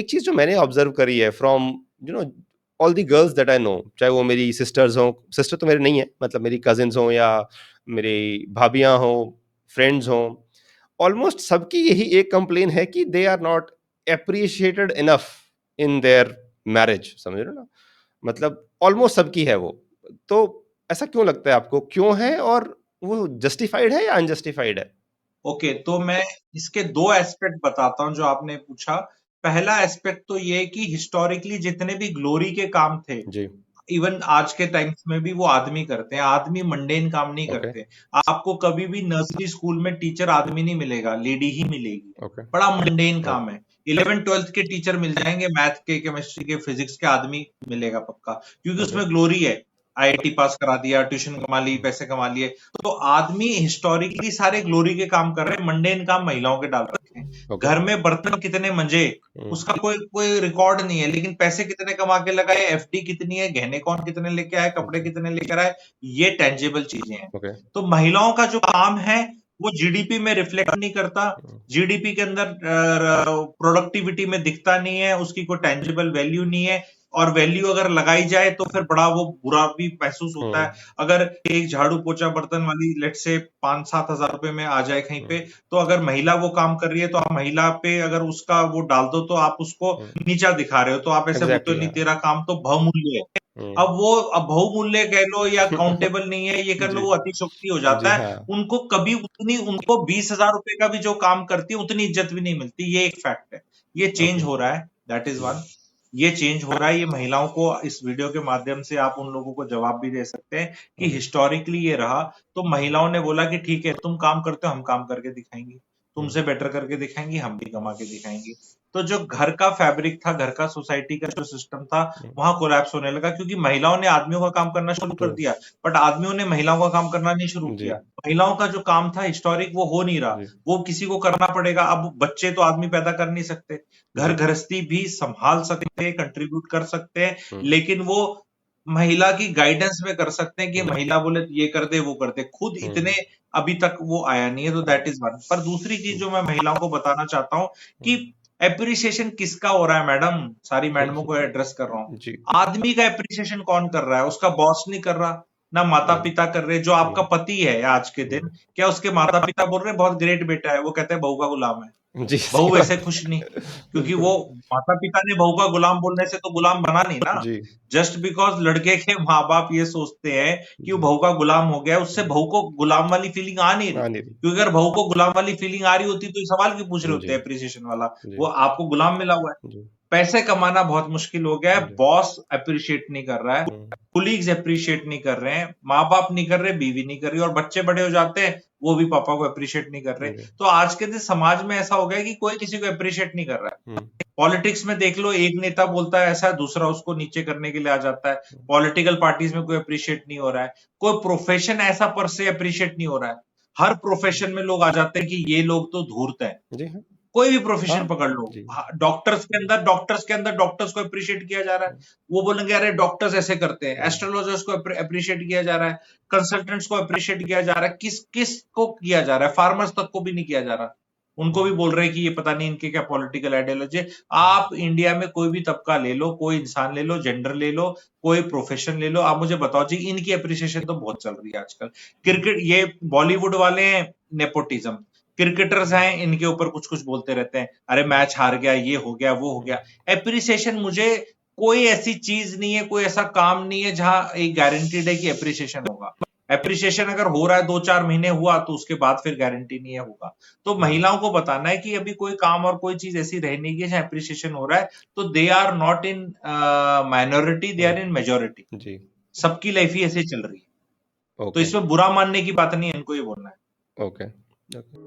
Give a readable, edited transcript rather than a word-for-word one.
एक चीज जो मैंने ऑब्जर्व करी है from all the girls that I know, चाहे वो मेरी सिस्टर्स हो, सिस्टर तो मेरे नहीं है, मतलब मेरी कजिन्स हो या मेरी भाभियां हो, फ्रेंड्स हो, ऑलमोस्ट सबकी यही एक कंप्लेन है कि they are not appreciated enough in their marriage, समझ रहे हो ना? मतलब ऑलमोस्ट सबकी है वो। तो ऐसा क्यों लगता है आपको, क्यों है, और वो जस्टिफाइड है या अनजस्टिफाइड है? ओके, तो मैं इसके दो एस्पेक्ट बताता हूं जो आपने पूछा। पहला एस्पेक्ट तो ये कि हिस्टोरिकली जितने भी ग्लोरी के काम थे, जी। इवन आज के टाइम्स में भी वो आदमी करते हैं। आदमी मंडेन काम नहीं ओके। करते। आपको कभी भी नर्सरी स्कूल में टीचर आदमी नहीं मिलेगा, लेडी ही मिलेगी। ओके। बड़ा मंडेन काम ओके। है। 11th-12th के टीचर मिल जाएंगे, मैथ के, केमिस्ट्री के, फिजिक्स के आदमी मिलेगा पक्का, क्योंकि ओके। उसमें ग्लोरी है। आईआईटी पास करा दिया, ट्यूशन कमा ली, पैसे कमा लिए। तो आदमी हिस्टोरिकली सारे ग्लोरी के काम कर रहे हैं, मंडेन काम महिलाओं के डाल रखे हैं। ओके। घर में बर्तन कितने मंजे, उसका कोई कोई रिकॉर्ड नहीं है, लेकिन पैसे कितने कमा के लगाए, एफडी कितनी है, गहने कौन कितने लेके आए, कपड़े कितने लेकर आए, ये टेंजिबल चीजें हैं। ओके। तो महिलाओं का जो काम है वो जीडीपी में रिफ्लेक्ट नहीं करता, जीडीपी के अंदर प्रोडक्टिविटी में दिखता नहीं है, उसकी कोई टेंजिबल वैल्यू नहीं है। और वैल्यू अगर लगाई जाए तो फिर बड़ा वो बुरा भी महसूस होता है। अगर एक झाड़ू पोछा बर्तन वाली लेट से 5-7 हजार रुपए में आ जाए कहीं पे, तो अगर महिला वो काम कर रही है तो आप महिला पे अगर उसका वो डाल दो तो आप उसको नीचा दिखा रहे हो, तो आप ऐसे बोलते हो एग्जैक्टली। नहीं तेरा काम तो बहुमूल्य है। अब बहुमूल्य कह लो या काउंटेबल नहीं है ये कर लो, जी। वो अतिशयोक्ति हो जी जाता है। हाँ। उनको कभी उतनी, उनको 20,000 रुपए का भी जो काम करती है उतनी इज्जत भी नहीं मिलती, ये एक फैक्ट है। ये चेंज ओके। हो रहा है, दैट इज वन। ये चेंज हो रहा है, ये महिलाओं को इस वीडियो के माध्यम से आप उन लोगों को जवाब भी दे सकते हैं कि हिस्टोरिकली ये रहा। तो महिलाओं ने बोला कि ठीक है तुम काम करते हो, हम काम करके दिखाएंगे, तुमसे बेटर करके दिखाएंगे, हम भी कमा के दिखाएंगे। तो जो घर का फैब्रिक था, घर का सोसाइटी का जो सिस्टम था, वहां कोलैप्स होने लगा, क्योंकि महिलाओं ने आदमियों का काम करना शुरू कर ट्रू। दिया, बट आदमियों ने महिलाओं का काम करना नहीं शुरू जी। किया। महिलाओं का जो काम था हिस्टोरिक वो हो नहीं रहा, जी। वो किसी को करना पड़ेगा। अब बच्चे तो आदमी पैदा कर नहीं सकते, घर जी। गृहस्थी भी संभाल सकते हैं, कंट्रीब्यूट कर सकते हैं, हम्म। लेकिन वो महिला की गाइडेंस में कर सकते हैं कि महिला बोले ये कर दे वो कर दे, खुद इतने अभी तक वो आया नहीं है। तो दैट इज वन। पर दूसरी चीज जो मैं महिलाओं को बताना चाहता हूं कि एप्रिसिएशन किसका हो रहा है मैडम, सारी मैडमों को एड्रेस कर रहा हूं। जी। आदमी का एप्रिसिएशन कौन कर रहा है? उसका बॉस नहीं कर रहा, ना माता पिता कर रहे। जो आपका पति है आज के दिन, क्या उसके माता पिता बोल रहे हैं बहुत ग्रेट बेटा है? वो कहते हैं बहू का गुलाम है। जी, सही बहू वैसे बात खुश नहीं, है। क्योंकि बिल्कुल। वो माता पिता ने बहू का गुलाम बोलने से तो गुलाम बना नहीं ना। जी। जस्ट बिकॉज लड़के के माँ बाप ये सोचते हैं कि वो जी। बहू का गुलाम हो गया, उससे बहू को गुलाम वाली फीलिंग आ नहीं रही। नहीं रही। क्योंकि अगर बहू को गुलाम वाली फीलिंग आ रही होती तो ये सवाल क्यों पूछ रहे जी। होते हैं अप्रिसिएशन वाला? जी। वो आपको गुलाम मिला हुआ है। जी। पैसे कमाना बहुत मुश्किल हो गया है, जी। बॉस अप्रिशिएट नहीं कर रहा है, कुलीग्स अप्रिशिएट नहीं कर रहे हैं, माँ बाप नहीं कर रहे, बीवी नहीं कर रही, और बच्चे बड़े हो जाते हैं वो भी पापा को अप्रिशिएट नहीं कर रहे। जी। तो आज के दिन समाज में ऐसा हो गया कि कोई किसी को अप्रिशिएट नहीं कर रहा है। पॉलिटिक्स में देख लो, एक नेता बोलता है ऐसा, दूसरा उसको नीचे करने के लिए आ जाता है। पॉलिटिकल पार्टीज में कोई अप्रिशिएट नहीं हो रहा है। कोई प्रोफेशन ऐसा पर से अप्रिशिएट नहीं हो रहा है। हर प्रोफेशन में लोग आ जाते हैं कि ये लोग तो धूर्त हैं। जी हाँ। कोई भी प्रोफेशन हाँ। पकड़ लो, जी। डॉक्टर्स के अंदर डॉक्टर्स को अप्रिशिएट किया जा रहा है। वो बोलेंगे अरे डॉक्टर्स ऐसे करते हैं। एस्ट्रोलॉजर्स को अप्रिशिएट किया जा रहा है, कंसल्टेंट्स को अप्रिशिएट किया जा रहा है। किस किस को किया जा रहा है? फार्मर्स तक को भी नहीं किया जा रहा। उनको भी बोल रहे हैं कि ये पता नहीं इनके क्या पॉलिटिकल आइडियोलॉजी है। आप इंडिया में कोई भी तबका ले लो, कोई इंसान ले लो, जेंडर ले लो, कोई प्रोफेशन ले लो, आप मुझे बताओ जी, इनकी अप्रिसिएशन तो बहुत चल रही है आजकल। क्रिकेट, ये बॉलीवुड वाले हैं, नेपोटिज्म। क्रिकेटर्स हैं, इनके ऊपर कुछ कुछ बोलते रहते हैं, अरे मैच हार गया, ये हो गया, वो हो गया। एप्रिसिएशन, मुझे कोई ऐसी चीज नहीं है, कोई ऐसा काम नहीं है जहां एक गारंटीड है कि एप्रिसिएशन होगा। एप्रिसिएशन अगर हो रहा है 2-4 महीने हुआ तो उसके बाद फिर गारंटी नहीं है होगा। तो महिलाओं को बताना है कि अभी कोई काम और कोई चीज ऐसी रह नहीं गई जहां एप्रिसिएशन हो रहा है। तो they are not in minority, they are in majority. जी। सबकी लाइफ ही ऐसे चल रही है। तो ओके। इसमें बुरा मानने की बात नहीं है, इनको ये बोलना है। ओके। ओके।